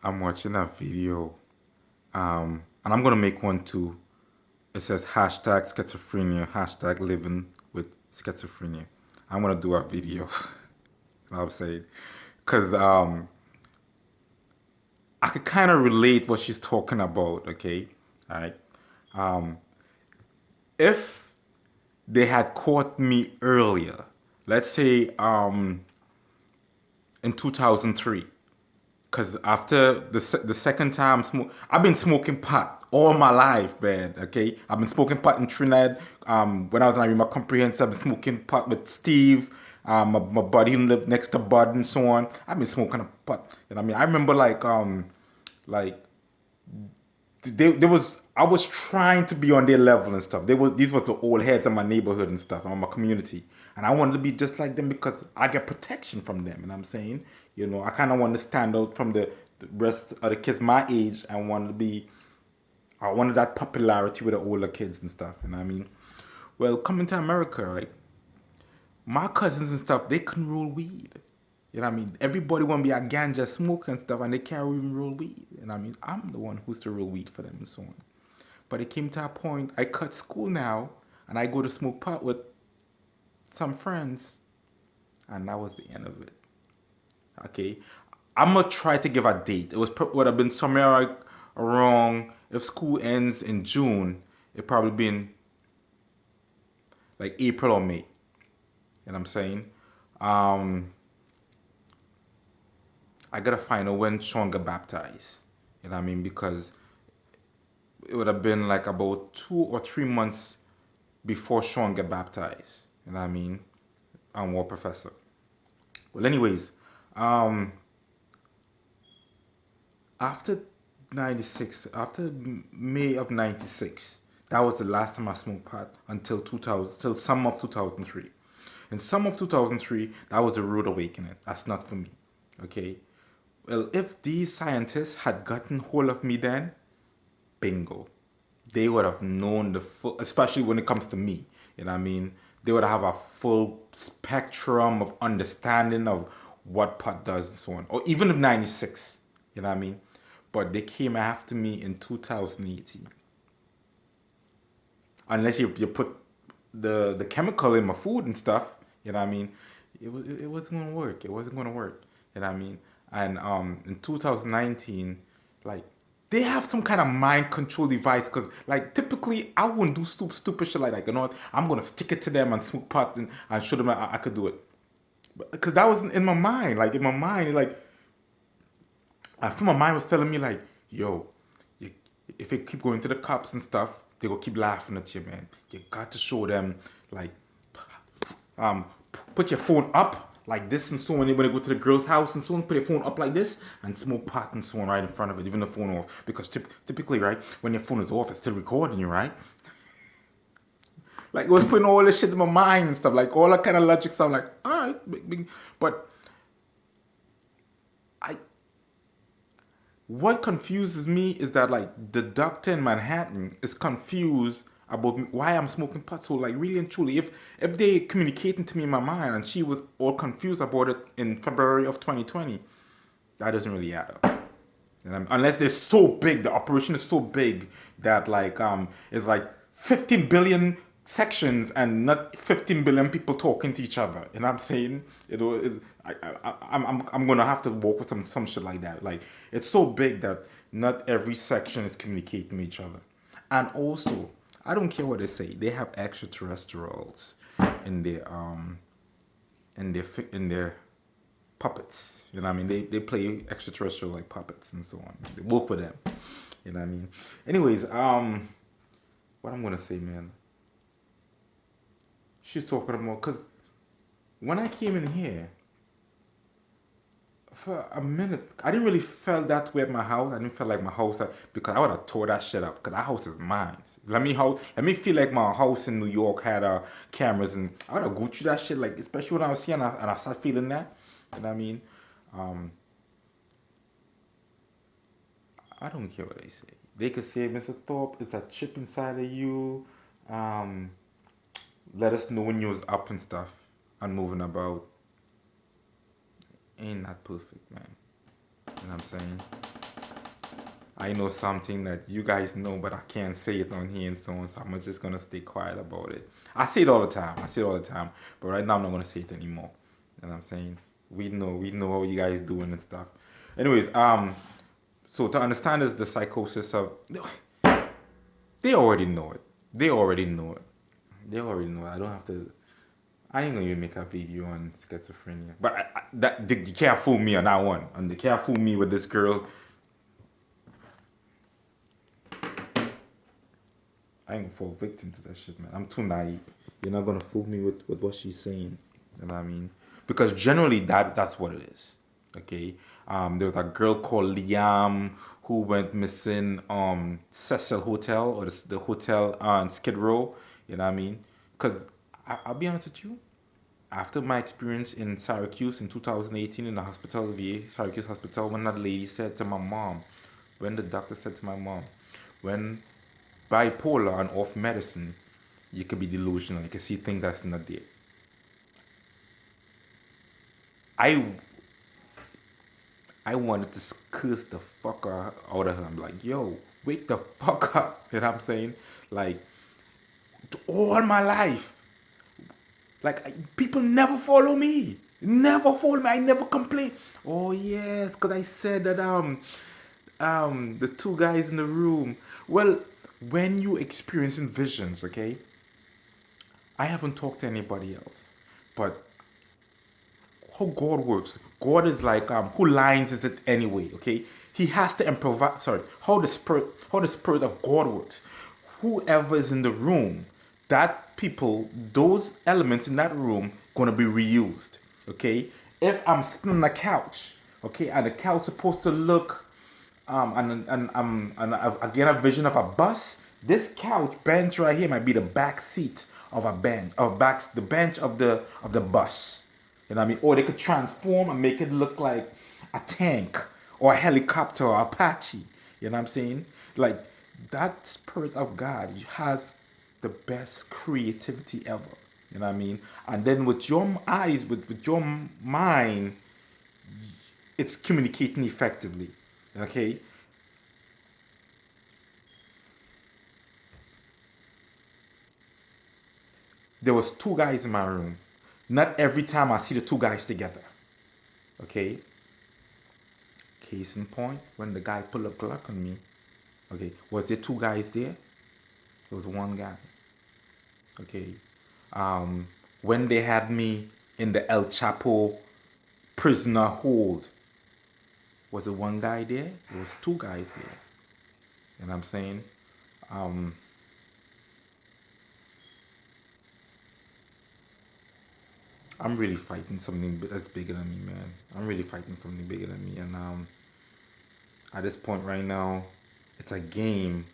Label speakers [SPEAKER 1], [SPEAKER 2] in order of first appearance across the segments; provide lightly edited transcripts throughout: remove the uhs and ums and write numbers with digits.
[SPEAKER 1] I'm watching a video, and I'm gonna make one too. It says hashtag schizophrenia, hashtag living with schizophrenia. I'm gonna do a video. I'm saying, cause I could kind of relate what she's talking about. Okay, all right. Um, if they had caught me earlier, let's say in 2003, because after the second time I've been smoking pot all my life, man. Okay, I've been smoking pot in Trinidad. When I was in my comprehensive, I've been smoking pot with Steve. My buddy who lived next to Bud and so on. I've been smoking a pot. And I mean, I remember like there was I was trying to be on their level and stuff. These was the old heads of my neighborhood and stuff, of my community, and I wanted to be just like them because I get protection from them. And I'm saying, I kind of want to stand out from the rest of the kids my age. I wanted that popularity with the older kids and stuff. And I mean, well, coming to America, right? My cousins and stuff, they couldn't roll weed. You know what I mean? Everybody want to be a ganja smoker and stuff, and they can't even roll weed. And I mean, I'm the one who's to roll weed for them and so on. But it came to a point, I cut school now, and I go to smoke pot with some friends, and that was the end of it. Okay? I'm going to try to give a date. Would have been somewhere like around, if school ends in June, it probably been like April or May. You know what I'm saying? Um, I gotta find out when Sean got baptized. You know what I mean? Because it would have been like about 2 or 3 months before Sean got baptized. You know what I mean? I'm war professor. Well, anyways, um, after 96, after May of 96, that was the last time I smoked pot until 2000, till summer of 2003. In summer of 2003, that was a rude awakening. That's not for me. Okay? Well, if these scientists had gotten hold of me then, bingo. They would have known the full, especially when it comes to me. You know what I mean? They would have a full spectrum of understanding of what pot does and so on. Or even of 96. You know what I mean? But they came after me in 2018. Unless you put the chemical in my food and stuff, you know what I mean? It wasn't gonna work. It wasn't gonna work. You know what I mean? And in 2019, like they have some kind of mind control device because like typically I wouldn't do stupid shit like that. You know what? I'm gonna stick it to them and smoke pot and show them I could do it. Because that was in my mind. Like in my mind, like I feel my mind was telling me like, yo, you, if you keep going to the cops and stuff, they will keep laughing at you, man. You got to show them like, um, put your phone up like this and so on. When you go to the girl's house and so on, put your phone up like this and smoke pot and so on right in front of it, even the phone off. Because typically, right, when your phone is off, it's still recording you, right? Like it was putting all this shit in my mind and stuff, like all that kind of logic. So I'm like, all right, but I what confuses me is that like the doctor in Manhattan is confused about why I'm smoking pot. So like really and truly, if they communicating to me in my mind and she was all confused about it in February of 2020, that doesn't really add up. Unless they're so big, the operation is so big that like it's like 15 billion sections and not 15 billion people talking to each other. You know what I'm saying? I'm gonna have to work with some shit like that. Like it's so big that not every section is communicating with each other. And also, I don't care what they say. They have extraterrestrials in their in their puppets. You know what I mean? They play extraterrestrial like puppets and so on. They work with them. You know what I mean? Anyways, what I'm gonna say, man. She's talking about because when I came in here for a minute, I didn't really feel that way at my house. I didn't feel like my house because I would have tore that shit up because that house is mine. Let me feel like my house in New York had cameras and I would have go through that shit like especially when I was here and I start feeling that. You know what I mean? Um, I don't care what they say. They could say, Mr. Thorpe, it's a chip inside of you. Um, Let us know when you was up and stuff and moving about. Ain't that perfect, man. You know what I'm saying? I know something that you guys know, but I can't say it on here and so on. So I'm just gonna stay quiet about it. I say it all the time. I say it all the time. But right now I'm not gonna say it anymore. You know what I'm saying? We know how you guys doing and stuff. Anyways, so to understand is the psychosis of they already know it. They already know it. They already know it. I don't have to. I ain't gonna even make a video on schizophrenia. But you can't fool me on that one. And you can't fool me with this girl. I ain't gonna fall victim to that shit, man. I'm too naive. You're not gonna fool me with what she's saying. You know what I mean? Because generally that's what it is. Okay. There was a girl called Liam who went missing Cecil Hotel or the hotel on Skid Row. You know what I mean? Because I'll be honest with you, after my experience in Syracuse in 2018 in the hospital, VA Syracuse Hospital, when that lady said to my mom, when the doctor said to my mom, when bipolar and off medicine, you could be delusional. You can see things that's not there. I I wanted to curse the fuck out of her. I'm like, yo, wake the fuck up. You know what I'm saying? Like, all my life. Like people never follow me. Never follow me. I never complain. Oh yes, because I said that the two guys in the room. Well, when you experiencing visions, okay? I haven't talked to anybody else, but how God works. God is like who lines is it anyway? Okay, He has to improvise. Sorry, how the spirit of God works. Whoever is in the room, that people, those elements in that room, gonna be reused. Okay, if I'm sitting on the couch, okay, and the couch supposed to look and I get a vision of a bus. This couch bench right here might be the back seat of a bench, of back the bench of the bus. You know what I mean? Or they could transform and make it look like a tank or a helicopter or Apache. You know what I'm saying? Like that spirit of God has the best creativity ever. You know what I mean? And then with your eyes, with your mind, it's communicating effectively. Okay? There was two guys in my room. Not every time I see the two guys together. Okay? Case in point, when the guy pulled a Glock on me, okay, was there two guys there? There was one guy. Okay. When they had me in the El Chapo prisoner hold, was it one guy there? There was two guys there. You know what I'm saying? Um, I'm really fighting something that's bigger than me, man. I'm really fighting something bigger than me, and at this point right now, it's a game,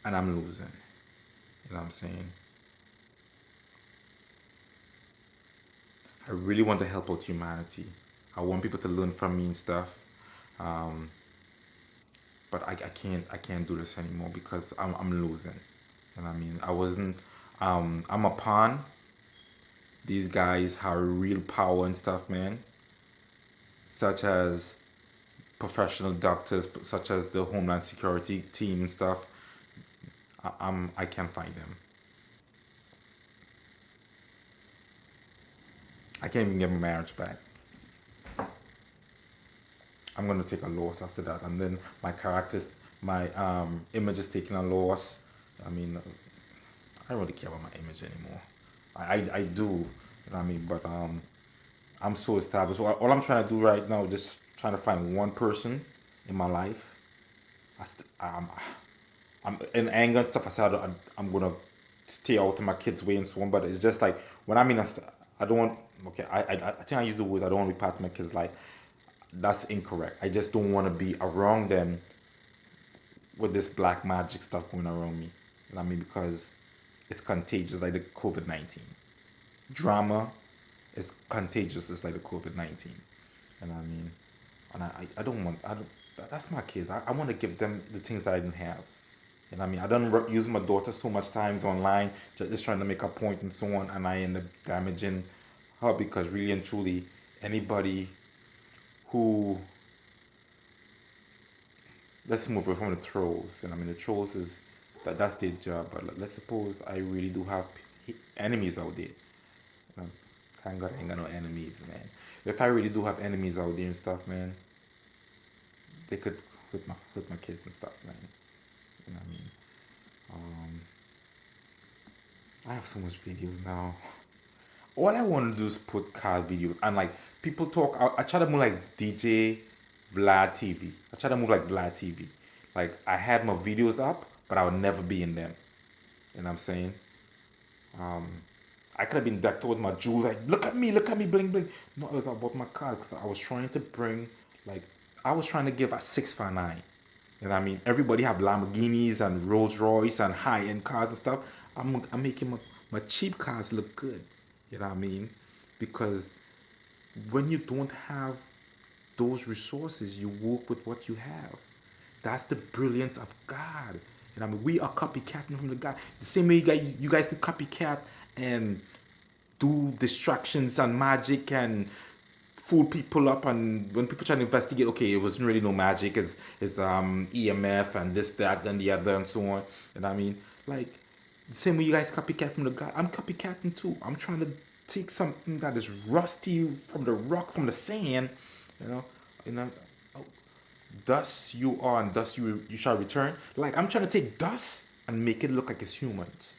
[SPEAKER 1] and I'm losing. You know what I'm saying? I really want to help out humanity. I want people to learn from me and stuff. Um, but I can't do this anymore because I'm losing. You know what I mean? I wasn't I'm a pawn. These guys have real power and stuff, man. Such as professional doctors, such as the Homeland Security team and stuff. I can't find them. I can't even get my marriage back. I'm gonna take a loss after that, and then my characters, my image is taking a loss. I mean, I don't really care about my image anymore. I do, you know what I mean? But I'm so established. So all I'm trying to do right now is just trying to find one person in my life. I st- I'm in anger and stuff. I said I'm gonna stay out of my kids' way and so on. But it's just like when I mean I don't want. Okay, I think I use the words I don't want to be part of my kids' life. That's incorrect. I just don't want to be around them with this black magic stuff going around me. You know what I mean? Because it's contagious like the COVID-19. Drama is contagious just like the COVID-19. You know what I mean? And I don't want, I don't, that's my kids. I want to give them the things that I didn't have. You know what I mean? I don't use my daughter so much times online, just trying to make a point and so on, and I end up damaging her because really and truly, anybody who let's move away from the trolls. I mean, the trolls is that's their job. But let's suppose I really do have enemies out there. Thank God I ain't got no enemies, man. If I really do have enemies out there and stuff, man, they could hurt my kids and stuff, man. You know what I mean? Um, I have so much videos now. All I want to do is put car videos and like people talk. I try to move like DJ Vlad TV. I try to move like Vlad TV. Like I had my videos up, but I would never be in them. You know what I'm saying? Um, I could have been back towards my jewels, like look at me, bling bling. No, it was about my car because I was trying to bring, like, I was trying to give a 659. You know what I mean? Everybody have Lamborghinis and Rolls Royce and high end cars and stuff. I'm making my cheap cars look good. You know what I mean? Because when you don't have those resources, you work with what you have. That's the brilliance of God. And I mean, we are copycatting from the God. The same way you guys can copycat and do distractions and magic and fool people up. And when people try to investigate, okay, it wasn't really no magic. It's EMF and this, that, and the other, and so on. And I mean, like, the same way you guys copycat from the God, I'm copycatting too. I'm trying to take something that is rusty from the rock, from the sand, you know, you know, dust you are and dust you shall return. Like I'm trying to take dust and make it look like it's humans.